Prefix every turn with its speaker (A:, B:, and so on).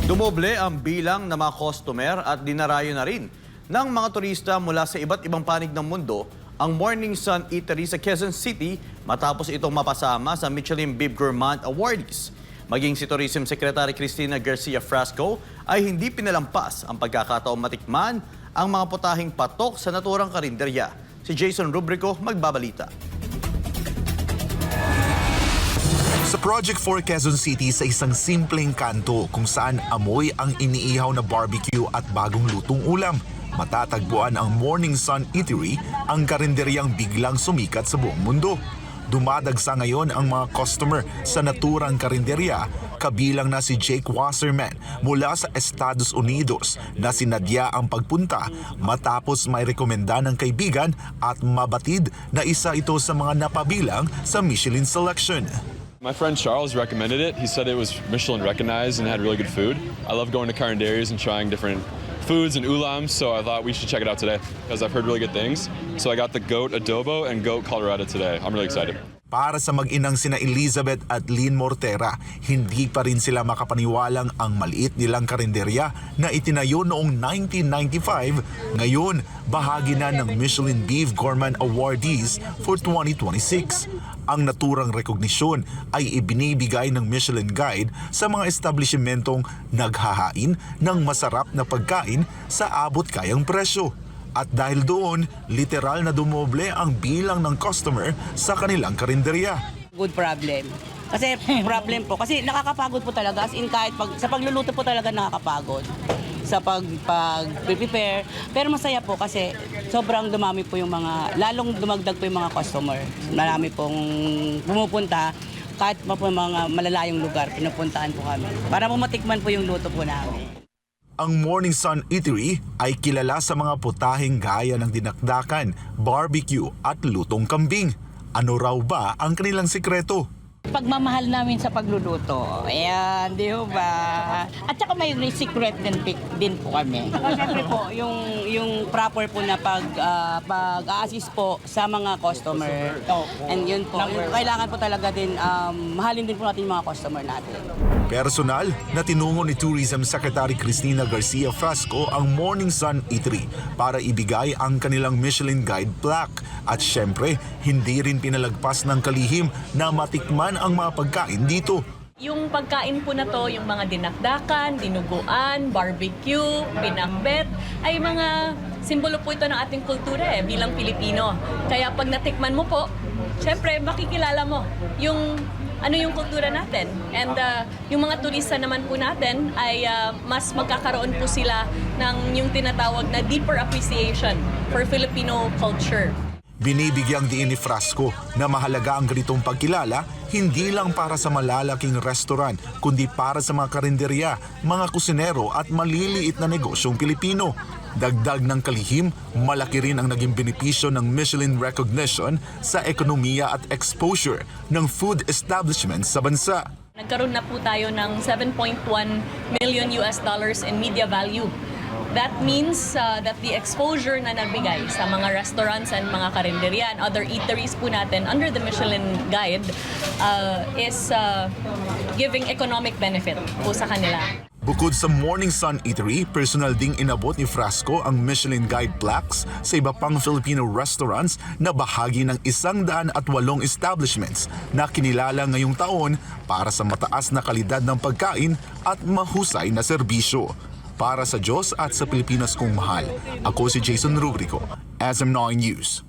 A: Dumoble ang bilang ng mga customer at dinarayo na rin ng mga turista mula sa iba't ibang panig ng mundo ang Morning Sun Eatery sa Quezon City matapos itong mapasama sa Michelin Beef Gourmand Awardees. Maging si Tourism Secretary Cristina Garcia Frasco ay hindi pinalampas ang pagkakataong matikman ang mga putahing patok sa naturang karinderya. Si Jason Rubrico magbabalita.
B: Sa Project 4 Quezon City sa isang simpleng kanto kung saan amoy ang iniihaw na barbecue at bagong lutong ulam, matatagpuan ang Morning Sun Eatery, ang karinderyang biglang sumikat sa buong mundo. Dumadagsa ngayon ang mga customer sa naturang karinderya, kabilang na si Jake Wasserman mula sa Estados Unidos na sinadya ang pagpunta matapos may rekomenda ng kaibigan at mabatid na isa ito sa mga napabilang sa Michelin selection.
C: My friend Charles recommended it. He said it was Michelin recognized and had really good food. I love going to carinderias and trying different foods and ulams, so I thought we should check it out today because I've heard really good things. So I got the goat adobo and goat Colorado today. I'm really excited.
B: Para sa mag-inang sina Elizabeth at Lynn Mortera, hindi pa rin sila makapaniwalang ang maliit nilang karinderya na itinayo noong 1995, ngayon bahagi na ng Michelin Beef Gourmand Awardees for 2026. Ang naturang rekognisyon ay ibinibigay ng Michelin Guide sa mga establishmentong naghahain ng masarap na pagkain sa abot kayang presyo. At dahil doon, literal na dumoble ang bilang ng customer sa kanilang karinderya.
D: Good problem. Kasi problem po, kasi nakakapagod po talaga. As in kahit sa pagluluto po talaga nakakapagod. Sa pag-prepare. Pero masaya po kasi sobrang dumami po yung mga, lalong dumagdag po yung mga customer. Marami pong pumupunta, kahit pa po mga malalayong lugar, pinupuntahan po kami. Para po matikman po yung luto po namin.
B: Ang Morning Sun Eatery ay kilala sa mga putahing gaya ng dinakdakan, barbecue at lutong kambing. Ano raw ba ang kanilang sikreto?
E: Pagmamahal namin sa pagluluto. Ayan, di ba? At saka may secret din po kami.
D: Siyempre po, yung proper po na pag-assist po sa mga customer. And yun po, kailangan po talaga din, mahalin din po natin yung mga customer natin.
B: Personal na tinungo ni Tourism Secretary Cristina Garcia Frasco ang Morning Sun Eatery para ibigay ang kanilang Michelin Guide plaque. At syempre, hindi rin pinalagpas ng kalihim na matikman ang mga pagkain dito.
F: Yung pagkain po na to, yung mga dinakdakan, dinuguan, barbecue, pinakbet, ay mga simbolo po ito ng ating kultura bilang Pilipino. Kaya pag natikman mo po, syempre makikilala mo yung ano yung kultura natin. And yung mga turista naman po natin ay mas magkakaroon po sila ng yung tinatawag na deeper appreciation for Filipino culture.
B: Binibigyang diin ni Frasco na mahalaga ang ganitong pagkilala hindi lang para sa malalaking restaurant kundi para sa mga karinderya, mga kusinero at maliliit na negosyong Pilipino. Dagdag ng kalihim, malaki rin ang naging benepisyo ng Michelin recognition sa ekonomiya at exposure ng food establishments sa bansa.
F: Nagkaroon na po tayo ng $7.1 million in media value. That means that the exposure na nabigay sa mga restaurants and mga karinderya and other eateries po natin under the Michelin Guide is giving economic benefit po sa kanila.
B: Bukod sa Morning Sun Eatery, personal ding inabot ni Frasco ang Michelin Guide plaques sa iba pang Filipino restaurants na bahagi ng 108 establishments na kinilala ngayong taon para sa mataas na kalidad ng pagkain at mahusay na serbisyo. Para sa Diyos at sa Pilipinas kong mahal, ako si Jason Rubrico, SM9 News.